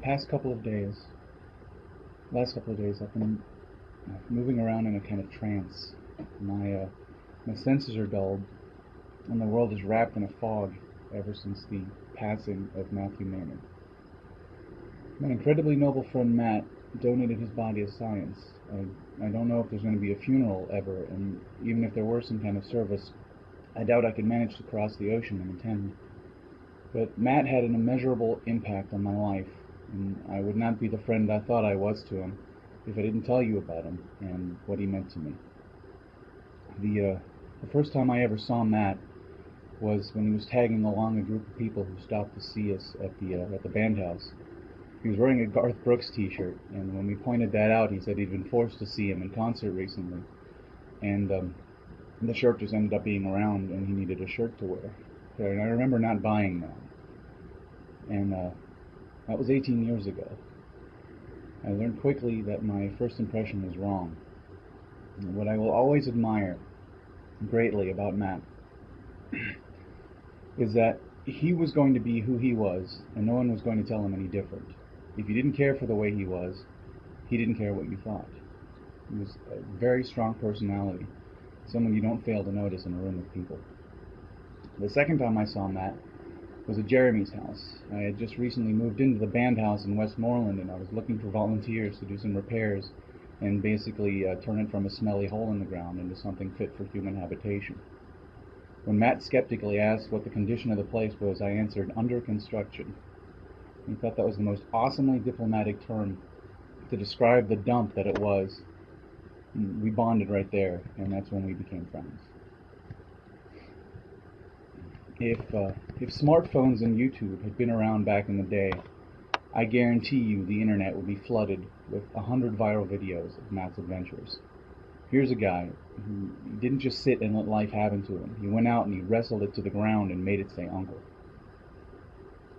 Past couple of days, last couple of days, I've been moving around in a kind of trance. My senses are dulled, and the world is wrapped in a fog ever since the passing of Matthew Maynard. My incredibly noble friend Matt donated his body as science. I don't know if there's going to be a funeral ever, and even if there were some kind of service, I doubt I could manage to cross the ocean and attend. But Matt had an immeasurable impact on my life, and I would not be the friend I thought I was to him if I didn't tell you about him and what he meant to me. The first time I ever saw Matt was when he was tagging along a group of people who stopped to see us at the band house. He was wearing a Garth Brooks t-shirt, and when we pointed that out, he said he'd been forced to see him in concert recently, and the shirt just ended up being around, and he needed a shirt to wear. And I remember not buying that, and that was 18 years ago. I learned quickly that my first impression was wrong. And what I will always admire greatly about Matt is that he was going to be who he was, and no one was going to tell him any different. If you didn't care for the way he was, he didn't care what you thought. He was a very strong personality, someone you don't fail to notice in a room of people. The second time I saw Matt was at Jeremy's house. I had just recently moved into the band house in Westmoreland, and I was looking for volunteers to do some repairs and basically turn it from a smelly hole in the ground into something fit for human habitation. When Matt skeptically asked what the condition of the place was, I answered, under construction. He thought that was the most awesomely diplomatic term to describe the dump that it was. We bonded right there, and that's when we became friends. If smartphones and YouTube had been around back in the day, I guarantee you the internet would be flooded with 100 viral videos of Matt's adventures. Here's a guy who didn't just sit and let life happen to him. He went out and he wrestled it to the ground and made it say uncle.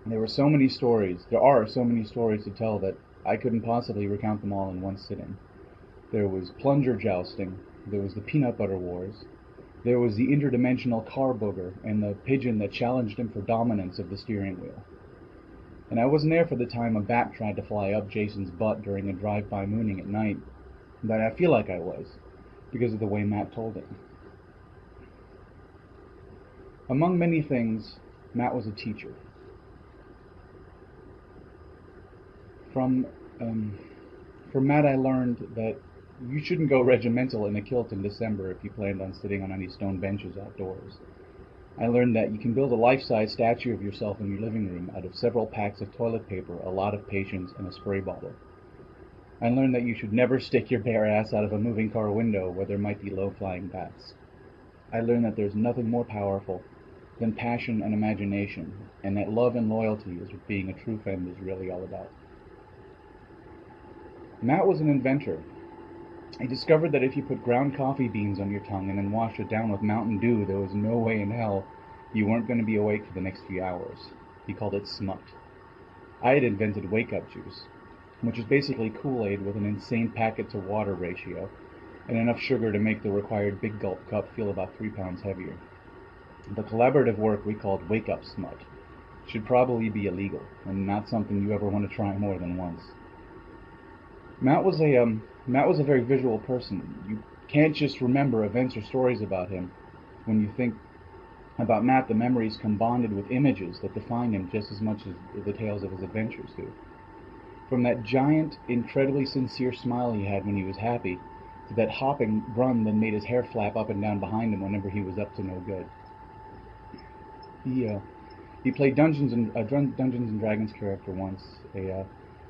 There are so many stories to tell that I couldn't possibly recount them all in one sitting. There was plunger jousting, there was the peanut butter wars, there was the interdimensional car booger and the pigeon that challenged him for dominance of the steering wheel. And I wasn't there for the time a bat tried to fly up Jason's butt during a drive-by mooning at night, but I feel like I was, because of the way Matt told it. Among many things, Matt was a teacher. From Matt I learned that you shouldn't go regimental in a kilt in December if you planned on sitting on any stone benches outdoors. I learned that you can build a life-size statue of yourself in your living room out of several packs of toilet paper, a lot of patience, and a spray bottle. I learned that you should never stick your bare ass out of a moving car window where there might be low-flying bats. I learned that there's nothing more powerful than passion and imagination, and that love and loyalty is what being a true friend is really all about. Matt was an inventor. He discovered that if you put ground coffee beans on your tongue and then washed it down with Mountain Dew, there was no way in hell you weren't going to be awake for the next few hours. He called it smut. I had invented wake-up juice, which is basically Kool-Aid with an insane packet-to-water ratio and enough sugar to make the required big gulp cup feel about 3 pounds heavier. The collaborative work we called wake-up smut should probably be illegal and not something you ever want to try more than once. Matt was a very visual person. You can't just remember events or stories about him. When you think about Matt, the memories come bonded with images that define him just as much as the tales of his adventures do. From that giant, incredibly sincere smile he had when he was happy, to that hopping run that made his hair flap up and down behind him whenever he was up to no good. He played Dungeons and Dragons character once,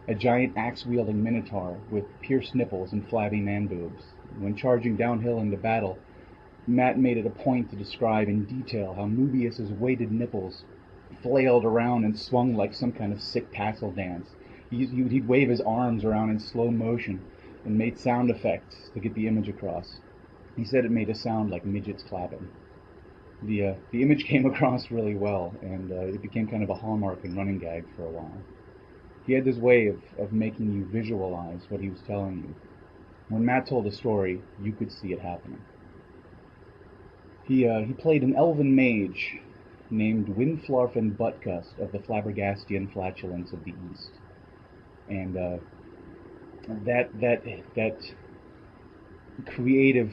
a giant axe-wielding minotaur with pierced nipples and flabby man-boobs. When charging downhill into battle, Matt made it a point to describe in detail how Mobius's weighted nipples flailed around and swung like some kind of sick tassel dance. He'd wave his arms around in slow motion and made sound effects to get the image across. He said it made a sound like midgets clapping. The image came across really well, and it became kind of a hallmark and running gag for a while. He had this way of making you visualize what he was telling you. When Matt told a story, you could see it happening. He played an elven mage named Windflarfen Buttgust of the Flabbergastian Flatulence of the East. And that creative,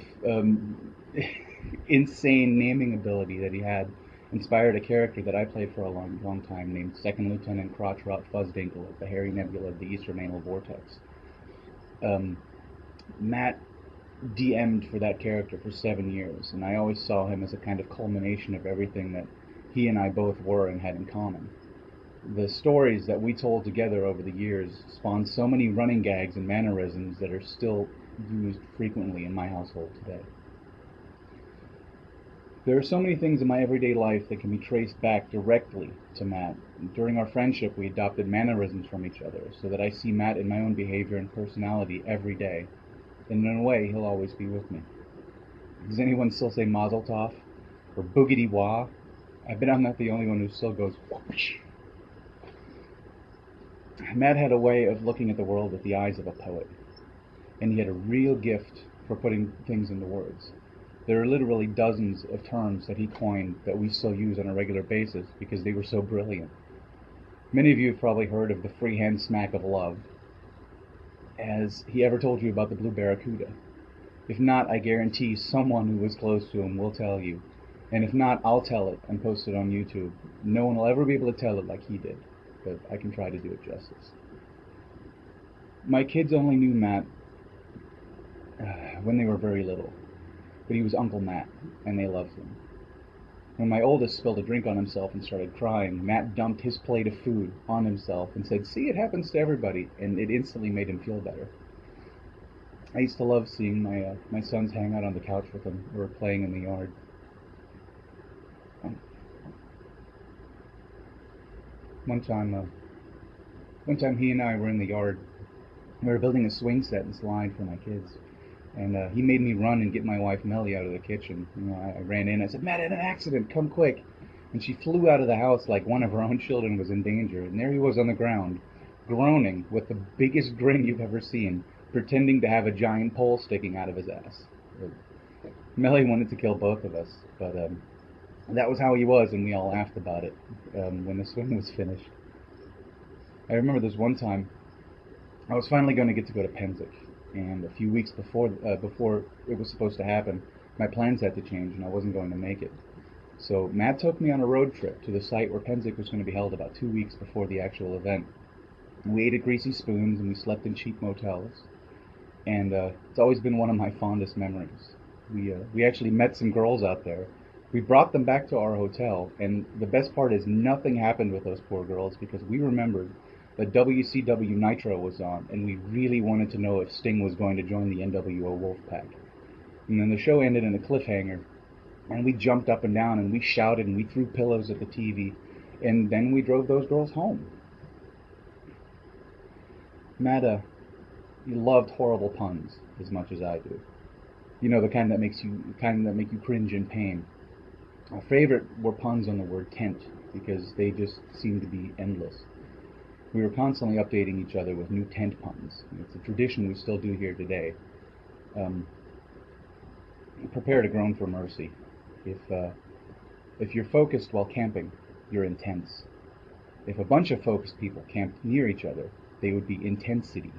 insane naming ability that he had inspired a character that I played for a long time named Second Lieutenant Crotchrot Fuzzdinkle at the Hairy Nebula of the Eastern Anal Vortex. Matt DM'd for that character for 7 years, and I always saw him as a kind of culmination of everything that he and I both were and had in common. The stories that we told together over the years spawned so many running gags and mannerisms that are still used frequently in my household today. There are so many things in my everyday life that can be traced back directly to Matt. During our friendship, we adopted mannerisms from each other, so that I see Matt in my own behavior and personality every day. And in a way, he'll always be with me. Does anyone still say Mazel Tov? Or Boogity Wah? I bet I'm not the only one who still goes whoosh. Matt had a way of looking at the world with the eyes of a poet, and he had a real gift for putting things into words. There are literally dozens of terms that he coined that we still use on a regular basis because they were so brilliant. Many of you have probably heard of the freehand smack of love. Has he ever told you about the blue barracuda? If not, I guarantee someone who was close to him will tell you. And if not, I'll tell it and post it on YouTube. No one will ever be able to tell it like he did, but I can try to do it justice. My kids only knew Matt when they were very little, but he was Uncle Matt, and they loved him. When my oldest spilled a drink on himself and started crying, Matt dumped his plate of food on himself and said, "See, it happens to everybody," and it instantly made him feel better. I used to love seeing my sons hang out on the couch with him or playing in the yard. One time he and I were in the yard. We were building a swing set and slide for my kids. And he made me run and get my wife Melly out of the kitchen. I ran in. I said, "Matt had an accident. Come quick." And she flew out of the house like one of her own children was in danger. And there he was on the ground, groaning with the biggest grin you've ever seen, pretending to have a giant pole sticking out of his ass. Melly wanted to kill both of us, but that was how he was, and we all laughed about it when the swing was finished. I remember this one time, I was finally going to get to go to Penzic. And a few weeks before it was supposed to happen, my plans had to change, and I wasn't going to make it. So Matt took me on a road trip to the site where Penzic was going to be held about 2 weeks before the actual event. And we ate at Greasy Spoons, and we slept in cheap motels. And it's always been one of my fondest memories. We actually met some girls out there. We brought them back to our hotel, and the best part is nothing happened with those poor girls because we remembered that WCW Nitro was on, and we really wanted to know if Sting was going to join the NWO Wolfpack. And then the show ended in a cliffhanger, and we jumped up and down, and we shouted, and we threw pillows at the TV, and then we drove those girls home. Matt, he loved horrible puns as much as I do. You know, the kind that make you cringe in pain. Our favorite were puns on the word tent, because they just seemed to be endless. We were constantly updating each other with new tent puns. It's a tradition we still do here today. Prepare to groan for mercy. If you're focused while camping, you're intense. If a bunch of focused people camped near each other, they would be intensity.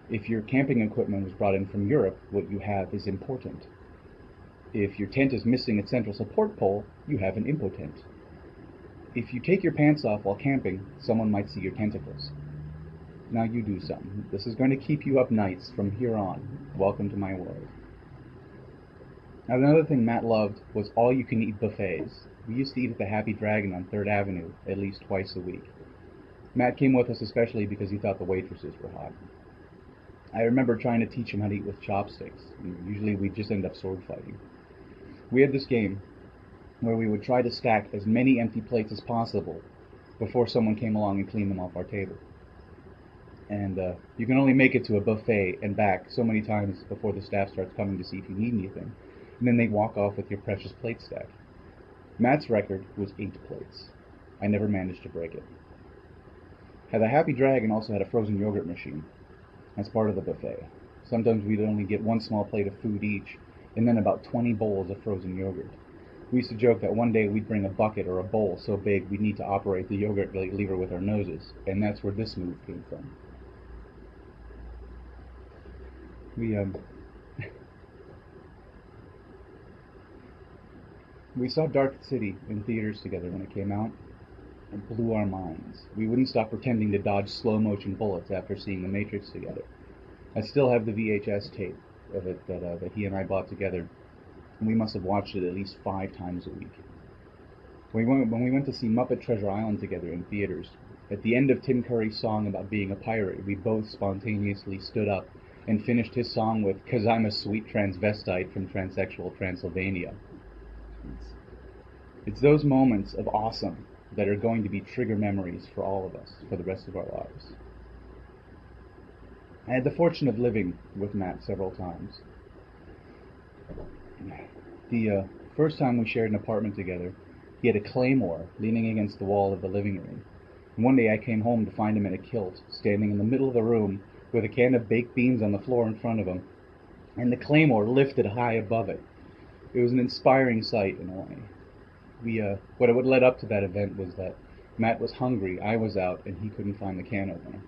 If your camping equipment was brought in from Europe, what you have is important. If your tent is missing its central support pole, you have an impotent. If you take your pants off while camping, someone might see your tentacles. Now you do something. This is going to keep you up nights from here on. Welcome to my world. Now another thing Matt loved was all-you-can-eat buffets. We used to eat at the Happy Dragon on 3rd Avenue at least twice a week. Matt came with us especially because he thought the waitresses were hot. I remember trying to teach him how to eat with chopsticks. Usually we'd just end up sword fighting. We had this game where we would try to stack as many empty plates as possible before someone came along and cleaned them off our table. And you can only make it to a buffet and back so many times before the staff starts coming to see if you need anything. And then they walk off with your precious plate stack. Matt's record was 8 plates. I never managed to break it. The Happy Dragon also had a frozen yogurt machine as part of the buffet. Sometimes we'd only get 1 small plate of food each, and then about 20 bowls of frozen yogurt. We used to joke that one day we'd bring a bucket or a bowl so big we'd need to operate the yogurt lever with our noses, and that's where this move came from. We we saw Dark City in theaters together when it came out. It blew our minds. We wouldn't stop pretending to dodge slow motion bullets after seeing The Matrix together. I still have the VHS tape of it that he and I bought together, and we must have watched it at least 5 times a week. When we went to see Muppet Treasure Island together in theaters, at the end of Tim Curry's song about being a pirate, we both spontaneously stood up and finished his song with "'Cause I'm a sweet transvestite from transsexual Transylvania." It's those moments of awesome that are going to be trigger memories for all of us for the rest of our lives. I had the fortune of living with Matt several times. The first time we shared an apartment together, he had a claymore leaning against the wall of the living room. And one day I came home to find him in a kilt, standing in the middle of the room with a can of baked beans on the floor in front of him, and the claymore lifted high above it. It was an inspiring sight in a way. What led up to that event was that Matt was hungry, I was out, and he couldn't find the can opener.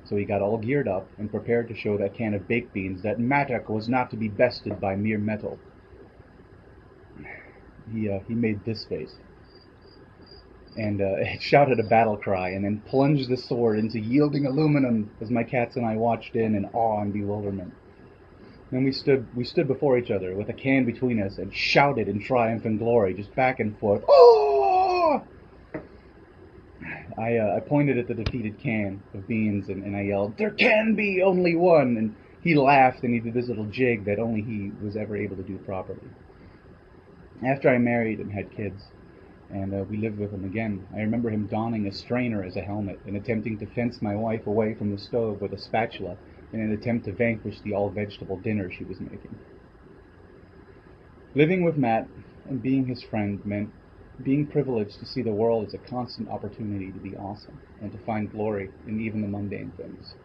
So he got all geared up and prepared to show that can of baked beans that Mattock was not to be bested by mere metal. He made this face, and it shouted a battle cry, and then plunged the sword into yielding aluminum as my cats and I watched in awe and bewilderment. Then we stood before each other with a can between us and shouted in triumph and glory, just back and forth. Oh! I pointed at the defeated can of beans and I yelled, "There can be only one!" And he laughed and he did this little jig that only he was ever able to do properly. After I married and had kids, and we lived with him again, I remember him donning a strainer as a helmet and attempting to fence my wife away from the stove with a spatula in an attempt to vanquish the all-vegetable dinner she was making. Living with Matt and being his friend meant being privileged to see the world as a constant opportunity to be awesome and to find glory in even the mundane things.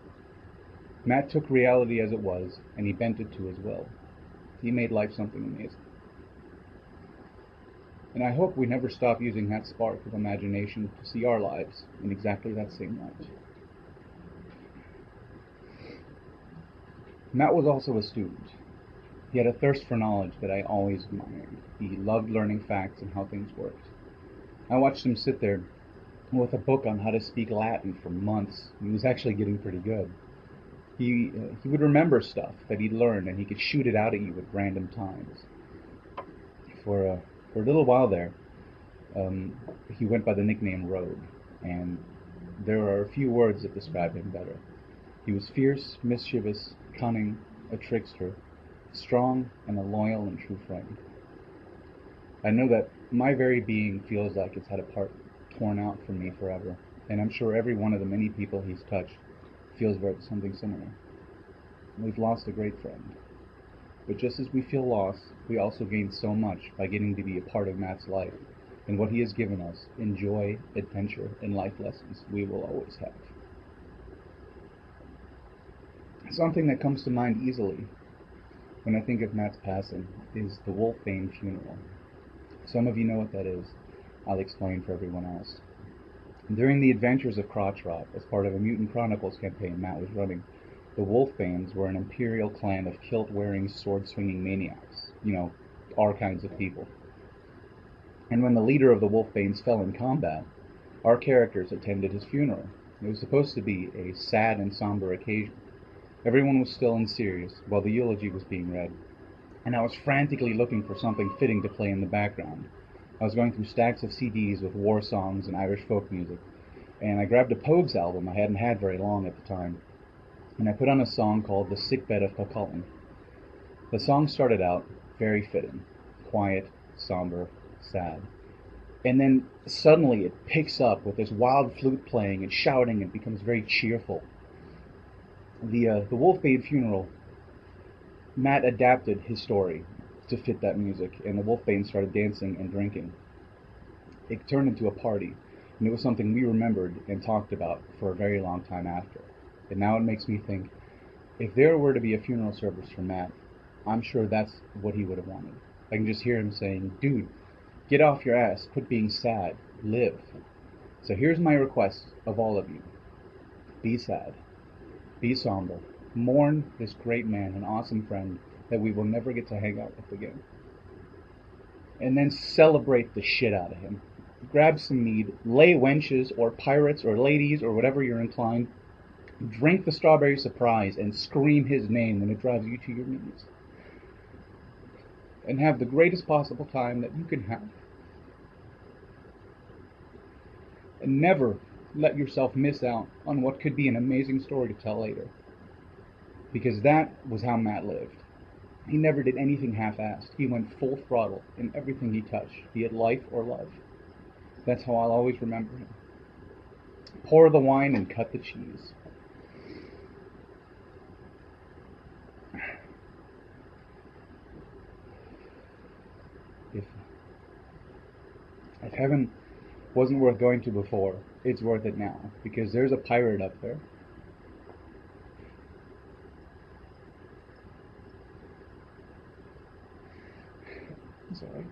Matt took reality as it was, and he bent it to his will. He made life something amazing. And I hope we never stop using that spark of imagination to see our lives in exactly that same light. Matt was also a student. He had a thirst for knowledge that I always admired. He loved learning facts and how things worked. I watched him sit there with a book on how to speak Latin for months. He was actually getting pretty good. He would remember stuff that he'd learned, and he could shoot it out at you at random times. For a little while there, he went by the nickname Rogue, and there are a few words that describe him better. He was fierce, mischievous, cunning, a trickster, strong, and a loyal and true friend. I know that my very being feels like it's had a part torn out from me forever, and I'm sure every one of the many people he's touched feels something similar. We've lost a great friend. But just as we feel lost, we also gain so much by getting to be a part of Matt's life, and what he has given us in joy, adventure, and life lessons we will always have. Something that comes to mind easily when I think of Matt's passing is the Wolfbane funeral. Some of you know what that is. I'll explain for everyone else. During the adventures of Crotch Rot, as part of a Mutant Chronicles campaign Matt was running, the Wolfbanes were an imperial clan of kilt-wearing, sword-swinging maniacs. You know, our kinds of people. And when the leader of the Wolfbanes fell in combat, our characters attended his funeral. It was supposed to be a sad and somber occasion. Everyone was still and serious while the eulogy was being read, and I was frantically looking for something fitting to play in the background. I was going through stacks of CDs with war songs and Irish folk music, and I grabbed a Pogues album I hadn't had very long at the time, and I put on a song called The Sickbed of Cuchulainn. The song started out very fitting, quiet, somber, sad. And then suddenly it picks up with this wild flute playing and shouting and becomes very cheerful. The Wolfbane funeral, Matt adapted his story to fit that music, and the Wolfbane started dancing and drinking. It turned into a party, and it was something we remembered and talked about for a very long time after. And now it makes me think, if there were to be a funeral service for Matt, I'm sure that's what he would have wanted. I can just hear him saying, "Dude, get off your ass, quit being sad, live." So here's my request of all of you. Be sad. Be somber. Mourn this great man, an awesome friend that we will never get to hang out with again. And then celebrate the shit out of him. Grab some mead, lay wenches or pirates or ladies or whatever you're inclined. Drink the strawberry surprise and scream his name when it drives you to your knees. And have the greatest possible time that you can have. And never let yourself miss out on what could be an amazing story to tell later. Because that was how Matt lived. He never did anything half-assed. He went full throttle in everything he touched, be it life or love. That's how I'll always remember him. Pour the wine and cut the cheese. If heaven wasn't worth going to before, it's worth it now, because there's a pirate up there. Sorry.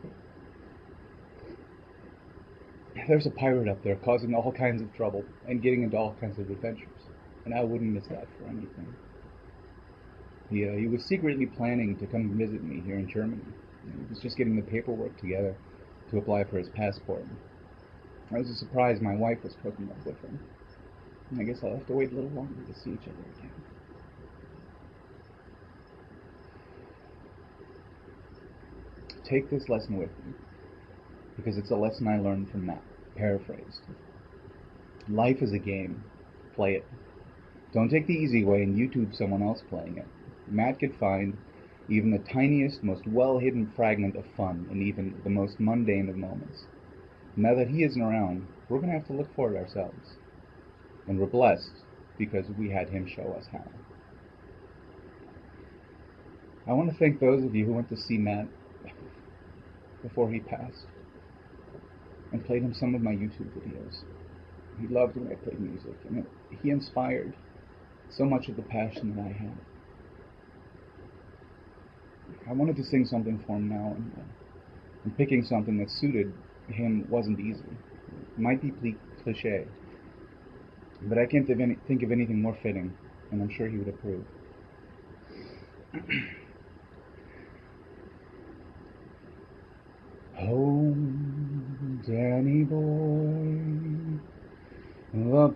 There's a pirate up there causing all kinds of trouble and getting into all kinds of adventures, and I wouldn't miss that for anything. He was secretly planning to come visit me here in Germany. He was just getting the paperwork together to apply for his passport. I was surprised my wife was hooking up with him. I guess I'll have to wait a little longer to see each other again. Take this lesson with me, because it's a lesson I learned from Matt, paraphrased. Life is a game. Play it. Don't take the easy way and YouTube someone else playing it. Matt could find even the tiniest, most well-hidden fragment of fun in even the most mundane of moments. Now that he isn't around, we're going to have to look for it ourselves. And we're blessed because we had him show us how. I want to thank those of you who went to see Matt before he passed and played him some of my YouTube videos. He loved when I played music, and he inspired so much of the passion that I had. I wanted to sing something for him now, and picking something that suited him wasn't easy. It might be cliche, but I can't think of anything more fitting, and I'm sure he would approve. Oh, Danny boy, the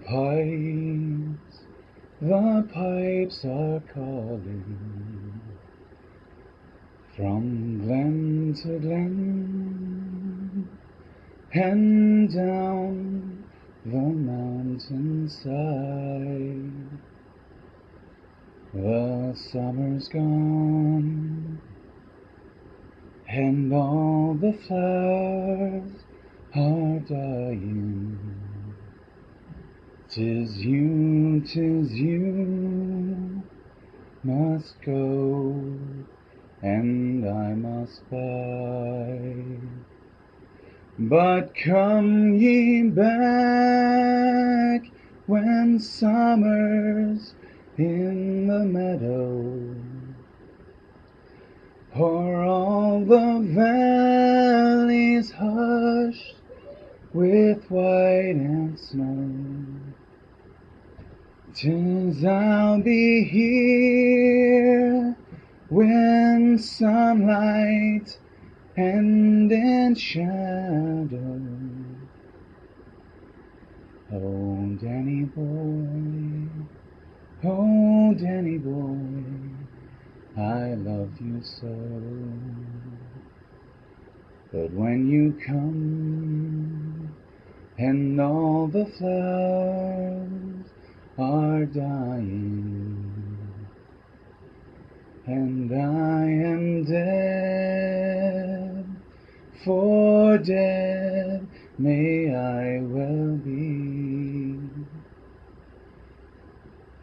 pipes are calling. From glen to glen, and down the mountainside, the summer's gone, and all the flowers are dying. 'Tis you must go, and I must bide. But come ye back when summer's in the meadow, o'er all the valleys hushed with white and snow. 'Tis I'll be here when sunlight and in shadow. Oh, Danny boy, oh, Danny boy, I love you so. But when you come and all the flowers are dying, and I am dead, for dead may I well be,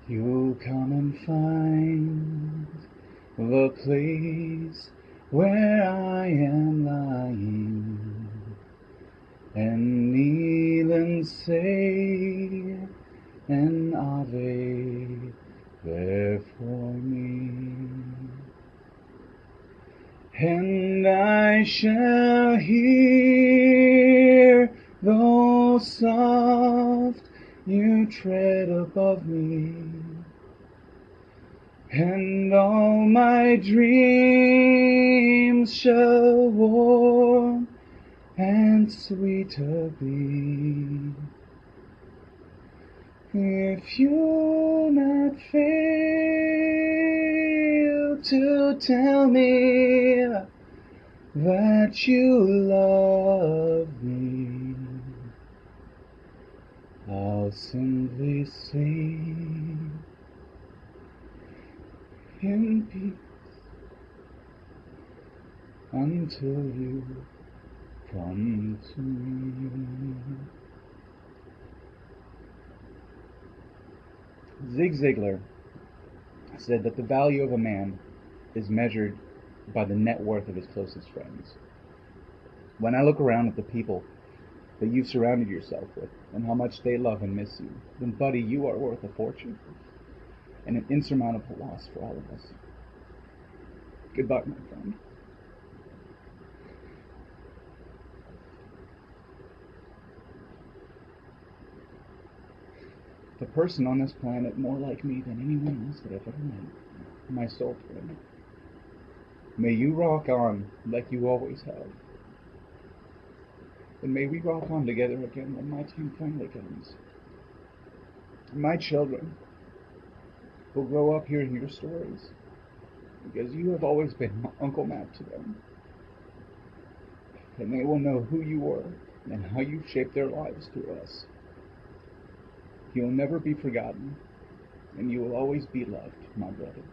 you'll come and find the place where I am lying, and kneel and say an Ave there for me. And I shall hear, though soft, you tread above me, and all my dreams shall warm and sweeter be. If you not fail to tell me that you love me, I'll simply sleep in peace until you come to me. Zig Ziglar said that the value of a man is measured by the net worth of his closest friends. When I look around at the people that you've surrounded yourself with and how much they love and miss you, then buddy, you are worth a fortune and an insurmountable loss for all of us. Goodbye, my friend. The person on this planet more like me than anyone else that I've ever met, my soul friend. May you rock on like you always have. And may we rock on together again when my time finally comes. My children will grow up hearing your stories, because you have always been Uncle Matt to them. And they will know who you were and how you shaped their lives through us. You'll never be forgotten, and you will always be loved, my brother.